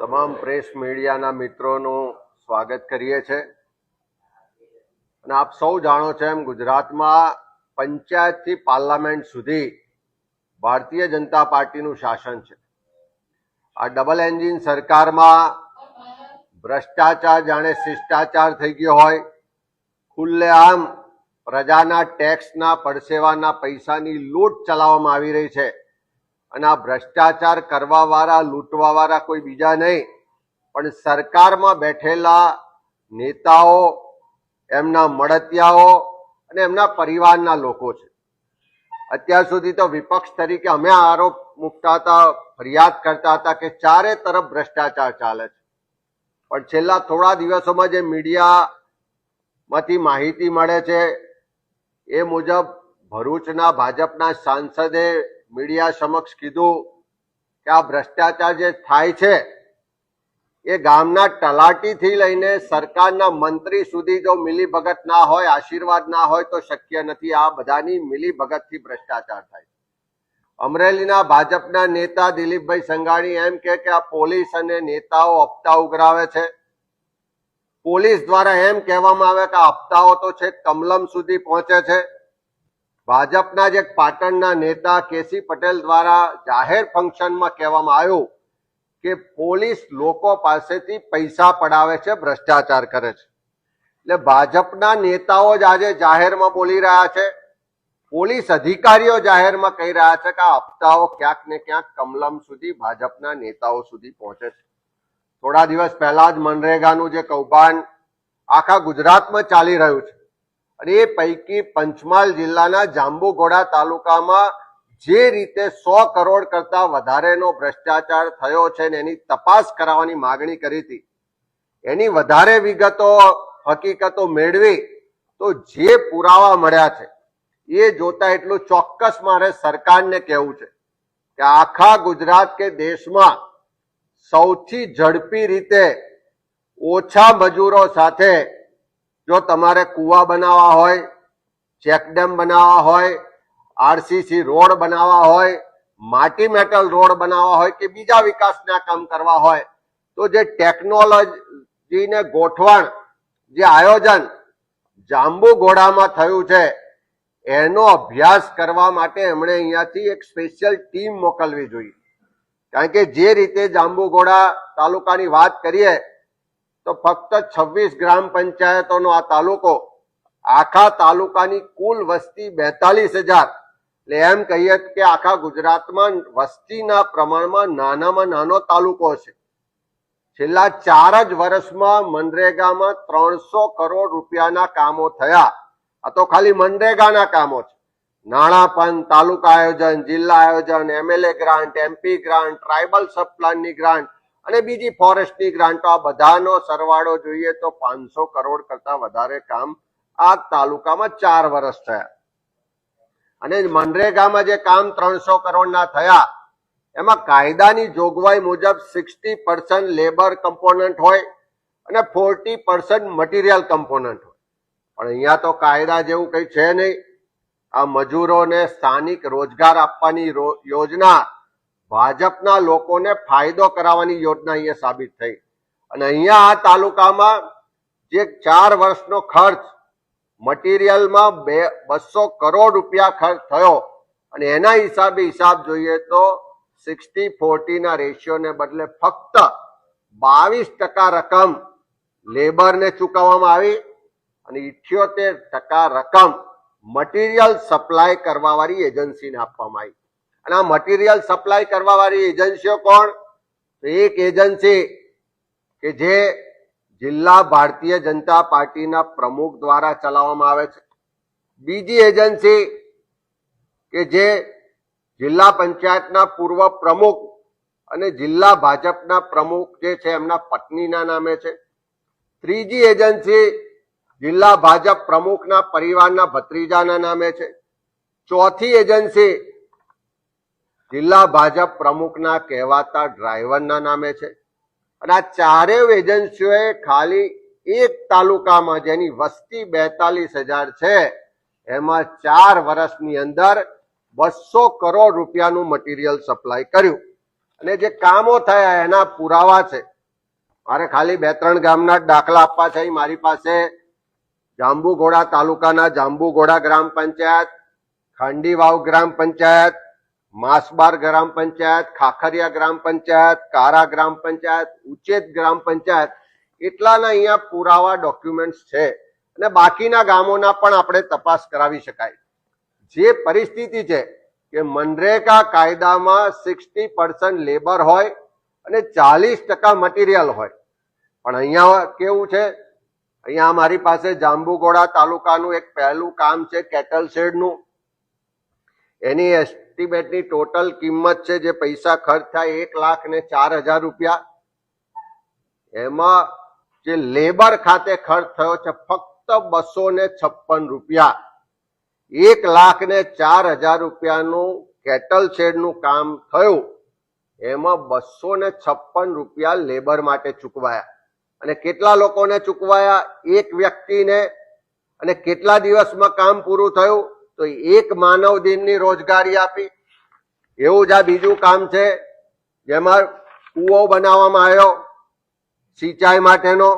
તમામ પ્રેસ મીડિયાના મિત્રોનું સ્વાગત કરીએ છીએ અને આપ સૌ જાણો છો એમ ગુજરાતમાં પંચાયતથી પાર્લામેન્ટ સુધી ભારતીય જનતા પાર્ટીનું શાસન છે। આ ડબલ એન્જિન સરકારમાં ભ્રષ્ટાચાર જાણે શિષ્ટાચાર થઈ ગયો હોય, ખુલ્લેઆમ પ્રજાના ટેક્સના પરસેવાના પૈસાની લૂંટ ચલાવવામાં આવી રહી છે અને આ ભ્રષ્ટાચાર કરવાવાળા લૂંટવાવાળા કોઈ બીજા નહીં પણ સરકારમાં બેઠેલા નેતાઓ, એમના મળતિયાઓ અને એમના પરિવારના લોકો છે। અત્યાર સુધી તો વિપક્ષ તરીકે અમે આરોપ મૂકતા હતા, ફરિયાદ કરતા હતા કે ચારે તરફ ભ્રષ્ટાચાર ચાલે છે, પણ છેલ્લા થોડા દિવસોમાં જે મીડિયામાંથી માહિતી મળે છે એ મુજબ ભરૂચના ભાજપના સાંસદે મીડિયા સમક્ષ કીધું કે આ ભ્રષ્ટાચાર જે થાય છે એ ગામના તલાટીથી લઈને સરકારના મંત્રી સુધી જો મિલીભગત ના હોય, આશીર્વાદ ના હોય તો શક્ય નથી। આ બધાની મિલીભગતથી ભ્રષ્ટાચાર થાય। અમરેલીના ભાજપના નેતા દિલીપભાઈ સંઘાણી એમ કે આ પોલીસ અને નેતાઓ હપ્તા ઉઘરાવે છે। પોલીસ દ્વારા એમ કહેવામાં આવે કે આ હપ્તાઓ તો છે કમલમ સુધી પહોંચે છે। ભાજપના જ એક પાટણના નેતા કેસી પટેલ દ્વારા જાહેર ફંક્શનમાં કહેવામાં આવ્યું કે પોલીસ લોકો પાસેથી પૈસા પડાવે છે, ભ્રષ્ટાચાર કરે છે। એટલે ભાજપના નેતાઓ જ આજે જાહેરમાં બોલી રહ્યા છે, પોલીસ અધિકારીઓ જાહેરમાં કહી રહ્યા છે કે આ હપ્તાઓ ક્યાંક ને ક્યાંક કમલમ સુધી ભાજપના નેતાઓ સુધી પહોંચે છે। થોડા દિવસ પહેલા જ મનરેગાનું જે કૌભાંડ આખા ગુજરાતમાં ચાલી રહ્યું છે અને એ પૈકી પંચમહાલ જિલ્લાના જાંબુઘોડા તાલુકામાં જે રીતે 100 કરોડ કરતા વધારેનો ભ્રષ્ટાચાર થયો છે ને એની તપાસ કરાવવાની માગણી કરી હતી, એની વધારે વિગતો, હકીકતો મેળવી તો જે પુરાવા મળ્યા છે એ જોતા એટલું ચોક્કસ મારે સરકારને કહેવું છે કે આખા ગુજરાત કે દેશમાં સૌથી ઝડપી રીતે ઓછા મજૂરો સાથે જો તમારે કૂવા બનાવવા હોય, ચેકડેમ બનાવવા હોય, આરસીસી રોડ બનાવવા હોય, માટી મેટલ રોડ બનાવવા હોય કે બીજા વિકાસના કામ કરવા હોય તો જે ટેકનોલોજીને ગોઠવણ, જે આયોજન જાંબુઘોડામાં થયું છે એનો અભ્યાસ કરવા માટે એમણે અહીંયાથી એક સ્પેશિયલ ટીમ મોકલવી જોઈએ। કારણ કે જે રીતે જાંબુઘોડા તાલુકાની વાત કરીએ તો ફક્ત 26 ગ્રામ પંચાયતોનો આ તાલુકો, આખા તાલુકાની કુલ વસ્તી 42,000, એટલે એમ કહીએ કે આખા ગુજરાતમાં વસ્તીના પ્રમાણમાં નાનામાં નાનો તાલુકો છે। છેલ્લા 4 જ વર્ષમાં મનરેગામાં 300 કરોડ રૂપિયાના કામો થયા। આ તો ખાલી મનરેગાના કામો છે। નાણાં પણ, તાલુકા આયોજન, જિલ્લા આયોજન, MLA grant, MP grant, tribal સબ પ્લાનની ગ્રાન્ટ અને બીજી ફોરેસ્ટની ગ્રાન્ટો, આ બધાનો સરવાળો જોઈએ તો 500 કરોડ કરતા વધારે કામ આ તાલુકામાં 4 વર્ષ થયા। અને મનરેગામાં જે કામ 300 કરોડના થયા એમાં કાયદાની જોગવાઈ મુજબ 60% લેબર કમ્પોનન્ટ હોય અને 40% મટીરિયલ કમ્પોનન્ટ હોય, પણ અહીંયા તો કાયદા જેવું કંઈ છે નહીં। આ મજૂરોને સ્થાનિક રોજગાર આપવાની યોજના ભાજપના લોકોને ફાયદો કરાવવાની યોજના અહીંયા સાબિત થઈ અને અહીંયા આ તાલુકામાં જે 4 વર્ષનો ખર્ચ મટીરિયલમાં 200 કરોડ રૂપિયા ખર્ચ થયો અને એના હિસાબ જોઈએ તો 60-40 ના રેશિયોને બદલે ફક્ત 22% રકમ લેબરને ચૂકવવામાં આવી અને 78% રકમ મટીરિયલ સપ્લાય કરવા વાળી એજન્સીને આપવામાં આવી। અને આ મટીરિયલ સપ્લાય કરવા વાળી એજન્સીઓ કોણ? તો એક એજન્સી કે જે જિલ્લા ભારતીય જનતા પાર્ટીના પ્રમુખ દ્વારા ચલાવવામાં આવે છે, બીજી એજન્સી કે જે જિલ્લા પંચાયતના પૂર્વ પ્રમુખ અને જિલ્લા ભાજપના પ્રમુખ જે છે એમના પત્નીના નામે છે, ત્રીજી એજન્સી જિલ્લા ભાજપ પ્રમુખના પરિવારના ભત્રીજાના નામે છે, ચોથી એજન્સી જિલ્લા ભાજપ પ્રમુખના કહેવાતા ડ્રાઈવરના નામે છે। અને આ ચારેય એજન્સીઓએ ખાલી એક તાલુકામાં જેની વસ્તી 42,000 છે એમાં 4 વર્ષની અંદર 200 કરોડ રૂપિયાનું મટીરિયલ સપ્લાય કર્યું અને જે કામો થયા એના પુરાવા છે। મારે ખાલી 2-3 ગામના દાખલા આપવા છે. મારી પાસે જાંબુઘોડા તાલુકાના જાંબુઘોડા ગ્રામ પંચાયત, ખાંડીવાવ ગ્રામ પંચાયત, માસબાર ગ્રામ પંચાયત, ખાખરિયા ગ્રામ પંચાયત, કારા ગ્રામ પંચાયત, ઉચેત ગ્રામ પંચાયત, એટલાના અહીંયા પુરાવા ડોક્યુમેન્ટ્સ છે. અને બાકીના ગામોના પણ આપણે તપાસ કરાવી શકાય. જે પરિસ્થિતિ છે કે મનરેગા કાયદામાં 60% લેબર હોય અને 40% મટીરિયલ હોય, પણ અહીંયા કેવું છે, અહીંયા મારી પાસે જાંબુઘોડા તાલુકાનું એક પહેલું કામ છે કેટલ શેડનું. એની એસ્ટિમેટની ટોટલ કિંમત છે, જે પૈસા ખર્ચ થાય, 1,04,000 રૂપિયા. એમાં જે લેબર ખાતે ખર્ચ થયો છે ફક્ત 256 રૂપિયા. 1,04,000 રૂપિયાનું કેટલ શેડનું કામ થયું, એમાં 256 રૂપિયા લેબર માટે ચૂકવાયા. અને કેટલા લોકોને ચૂકવાયા? એક વ્યક્તિને. અને કેટલા દિવસમાં કામ પૂરું થયું? તો એક માનવ દિનની રોજગારી આપી. એવું જ આ બીજું કામ છે, જેમાં કૂવો બનાવવામાં આવ્યો સિંચાઈ માટેનો.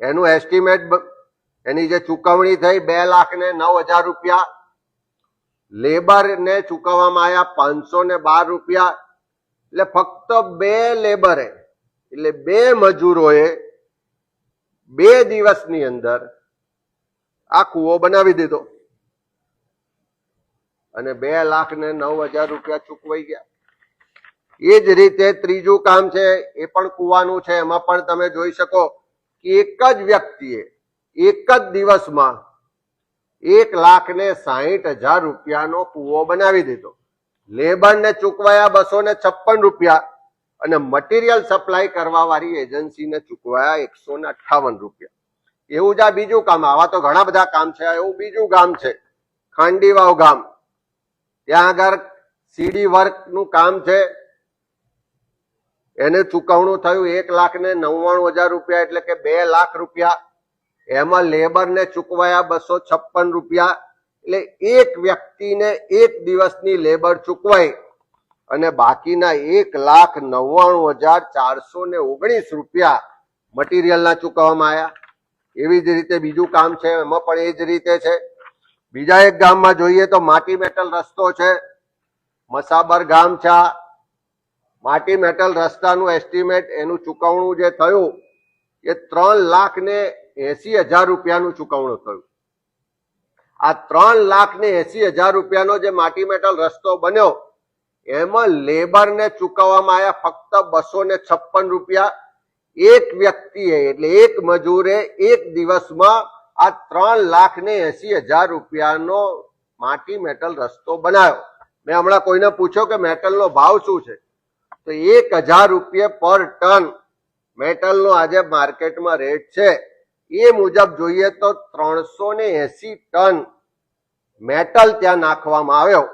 એનું એસ્ટિમેટ, એની જે ચૂકવણી થઈ 2,09,000 રૂપિયા. લેબરને ચૂકવવામાં આવ્યા 512 રૂપિયા. એટલે ફક્ત 2 લેબરે, એટલે 2 મજૂરોએ 2 દિવસની અંદર આ કૂવો બનાવી દીધો અને 2,09,000 રૂપિયા ચૂકવાઈ ગયા. એ જ રીતે ત્રીજું કામ છે, એ પણ કૂવાનું છે. એમાં પણ તમે જોઈ શકો કે એક જ વ્યક્તિએ એક જ દિવસમાં 1,60,000 રૂપિયાનો કૂવો બનાવી દીધો. લેબરને ચૂકવાયા 256 રૂપિયા અને મટીરિયલ સપ્લાય કરવા વાળી એજન્સીને ચૂકવાયા 158 રૂપિયા. એવું જ આ બીજું કામ. આવા તો ઘણા બધા કામ છે. એવું બીજું ગામ છે ખાંડીવાવ ગામ. ત્યાં આગળ સીડી વર્કનું કામ છે. એને ચૂકવણું થયું 1,99,000 રૂપિયા, એટલે કે 2 લાખ રૂપિયા. એમાં લેબરને ચૂકવાયા 256 રૂપિયા. એટલે એક વ્યક્તિને એક દિવસની લેબર ચૂકવાઈ અને બાકીના 1,99,419 રૂપિયા મટીરિયલના ચૂકવવામાં આવ્યા. એવી જ રીતે બીજું કામ છે, એમાં પણ એ જ રીતે છે. બીજા એક ગામમાં જોઈએ તો માટી મેટલ રસ્તો છે, મસાબર ગામ છે. માટી મેટલ રસ્તાનું એસ્ટિમેટ, એનું ચૂકવણું જે થયું એ 3,80,000 રૂપિયાનું ચૂકવણું થયું. આ 3,80,000 રૂપિયાનો જે માટી મેટલ રસ્તો બન્યો, એમાં લેબરને ચૂકવવામાં આવ્યા ફક્ત 256 રૂપિયા. એક વ્યક્તિએ, એટલે એક મજૂરે એક દિવસમાં આ 3,80,000 રૂપિયાનો માટી મેટલ રસ્તો બનાવ્યો. મેં હમણાં કોઈને પૂછ્યો કે મેટલનો ભાવ શું છે, તો 1,000 રૂપિયા પર ટન મેટલનો આજે માર્કેટમાં રેટ છે. એ મુજબ જોઈએ તો 380 ટન મેટલ ત્યાં નાખવામાં આવ્યો.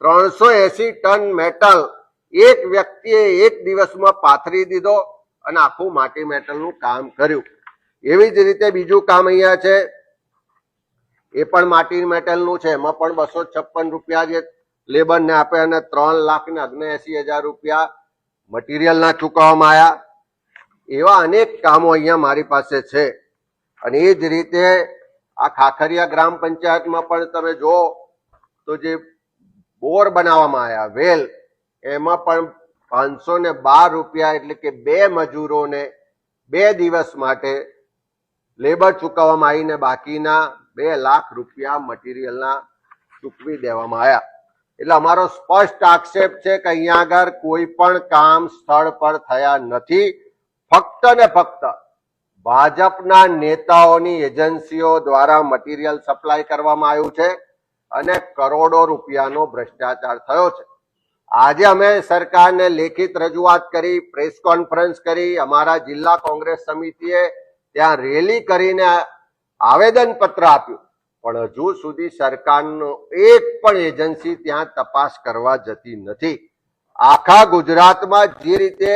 380 ટન મેટલ એક વ્યક્તિએ એક દિવસમાં પાથરી દીધો અને આખું માટી મેટલનું કામ કર્યું. એવી જ રીતે બીજું કામ અહીંયા છે, એ પણ માટી મેટલનું છે. એમાં પણ 256 રૂપિયા જે લેબરને આપે અને 3,79,000 રૂપિયા મટીરિયલના ચૂકવવામાં આવ્યા. એવા અનેક કામો અહીંયા મારી પાસે છે. અને એ જ રીતે આ ખાખરિયા ગ્રામ પંચાયતમાં પણ તમે જુઓ તો જે બોર બનાવવામાં આવ્યા, વેલ, એમાં પણ 512 રૂપિયા, એટલે કે 2 મજૂરોને 2 દિવસ માટે લેબર ચૂકવવામાં આવીને બાકીના 2 લાખ રૂપિયા મટીરિયલના ચૂકવી દેવામાં આવ્યા. એટલે અમારો સ્પષ્ટ આક્ષેપ છે કે અહીંયા આગળ કોઈ પણ કામ સ્થળ પર થયા નથી. ફક્ત ને ફક્ત ભાજપના નેતાઓની એજન્સીઓ દ્વારા મટીરિયલ સપ્લાય કરવામાં આવ્યું છે અને કરોડો રૂપિયાનો ભ્રષ્ટાચાર થયો છે. આજે અમે સરકારને લેખિત રજૂઆત કરી, પ્રેસ કોન્ફરન્સ કરી, અમારા જિલ્લા કોંગ્રેસ સમિતિએ ત્યાં રેલી કરીને આવેદન પત્ર આપ્યું, પણ હજુ સુધી સરકારનો એક પણ એજન્સી ત્યાં તપાસ કરવા જતી નથી. આખા ગુજરાતમાં જે રીતે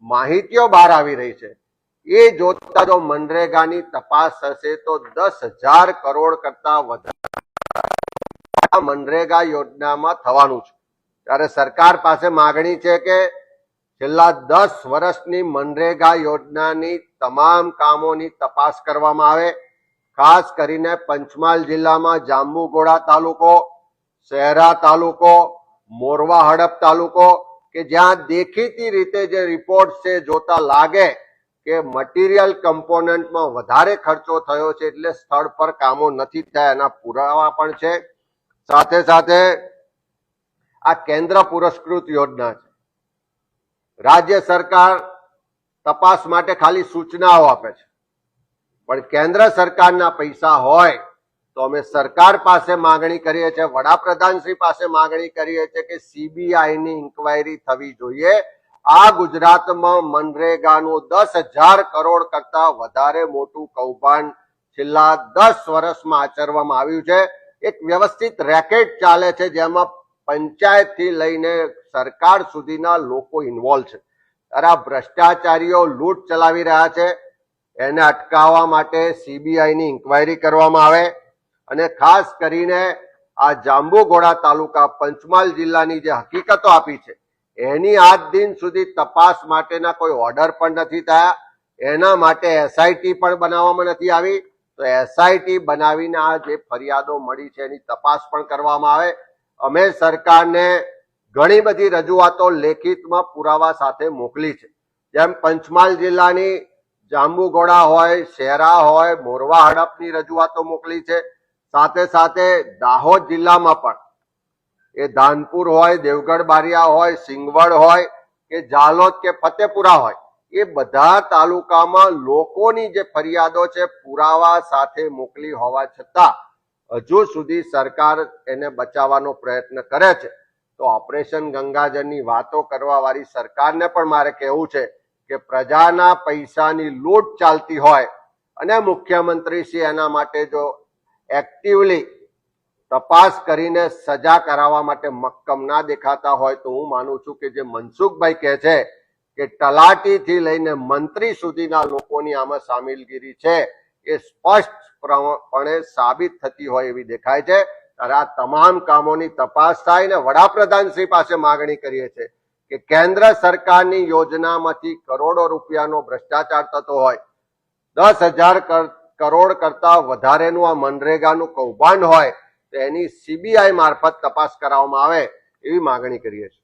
માહિતીઓ બહાર આવી રહી છે એ જોતા જો મનરેગાની તપાસ થશે તો 10,000 કરોડ કરતા વધારે મનરેગા યોજનામાં થવાનું છે. ત્યારે સરકાર પાસે માગણી છે કે છેલ્લા 10 વર્ષની મનરેગા યોજનાની તમામ કામોની તપાસ કરવામાં આવે. ખાસ કરીને પંચમહાલ જિલ્લામાં જાંબુઘોડા તાલુકો, શહેરા તાલુકો, મોરવા હડપ તાલુકો કે જ્યાં દેખીતી રીતે જે રિપોર્ટ છે જોતા લાગે કે મટીરિયલ કમ્પોનન્ટમાં વધારે ખર્ચો થયો છે એટલે સ્થળ પર કામો નથી થયા એના પુરાવા પણ છે. સાથે સાથે આ કેન્દ્ર પુરસ્કૃત યોજના છે. રાજ્ય સરકાર તપાસ માટે ખાલી સૂચનાઓ આપે છે, પણ કેન્દ્ર સરકારના પૈસા હોય તો અમે સરકાર પાસે માંગણી કરીએ છીએ, વડાપ્રધાનશ્રી પાસે માંગણી કરીએ છીએ કે સીબીઆઈની ઇન્કવાયરી થવી જોઈએ. આ ગુજરાતમાં મનરેગાનું 10,000 કરોડ કરતા વધારે મોટું કૌભાંડ છેલ્લા 10 વર્ષમાં આચરવામાં આવ્યું છે. એક વ્યવસ્થિત રેકેટ ચાલે છે જેમાં પંચાયત થી લઈને સરકાર સુધીના લોકો ઇન્વોલ્વ છે. ત્યારે આ ભ્રષ્ટાચારીઓ લૂંટ ચલાવી રહ્યા છે, એને અટકાવવા માટે સીબીઆઈની ઇન્કવાયરી કરવામાં આવે અને ખાસ કરીને આ જાંબુઘોડા તાલુકા પંચમહાલ જિલ્લાની જે હકીકતો આપી છે એની આજ દિન સુધી તપાસ માટેના કોઈ ઓર્ડર પણ નથી થયા. એના માટે એસઆઈટી પણ બનાવવામાં નથી આવી. તો એસઆઈટી બનાવીને આ જે ફરિયાદો મળી છે એની તપાસ પણ કરવામાં આવે. અમે સરકારને ઘણી બધી રજૂઆતો લેખિતમાં પુરાવા સાથે મોકલી છે. જેમ પંચમહાલ જિલ્લાની જાંબુઘોડા હોય, શહેરા હોય, મોરવા હડપની રજૂઆતો મોકલી છે. સાથે સાથે દાહોદ જિલ્લામાં પણ એ ધાનપુર હોય, દેવગઢ બારિયા હોય, સિંગવડ હોય કે ઝાલોદ કે ફતેપુરા હોય, એ બધા તાલુકામાં લોકોની જે ફરિયાદો છે પુરાવા સાથે મોકલી હોવા છતાં હજુ સુધી સરકાર એને બચાવવાનો પ્રયત્ન કરે છે. તો ઓપરેશન ગંગાજળની વાતો કરવા વાળી સરકારને પણ મારે કહેવું છે કે પ્રજાના પૈસાની લૂંટ ચાલતી હોય અને મુખ્યમંત્રી શ્રી એના માટે જો એક્ટિવલી તપાસ કરીને સજા કરાવવા માટે મક્કમ ના દેખાતા હોય તો હું માનું છું કે જે મનસુખભાઈ કહે છે કે તલાટીથી લઈને મંત્રી સુધીના લોકોની આમાં સામેલગીરી છે એ સ્પષ્ટપણે સાબિત થતી હોય એવી દેખાય છે. ત્યારે આ તમામ કામોની તપાસ થાય ને વડાપ્રધાન શ્રી પાસે માંગણી કરીએ છીએ કે કેન્દ્ર સરકારની યોજનામાંથી કરોડો રૂપિયાનો ભ્રષ્ટાચાર થતો હોય, 10,000 કરોડ કરતા વધારેનું આ મનરેગાનું કૌભાંડ હોય તો એની સીબીઆઈ મારફત તપાસ કરાવવામાં આવે એવી માંગણી કરીએ છીએ.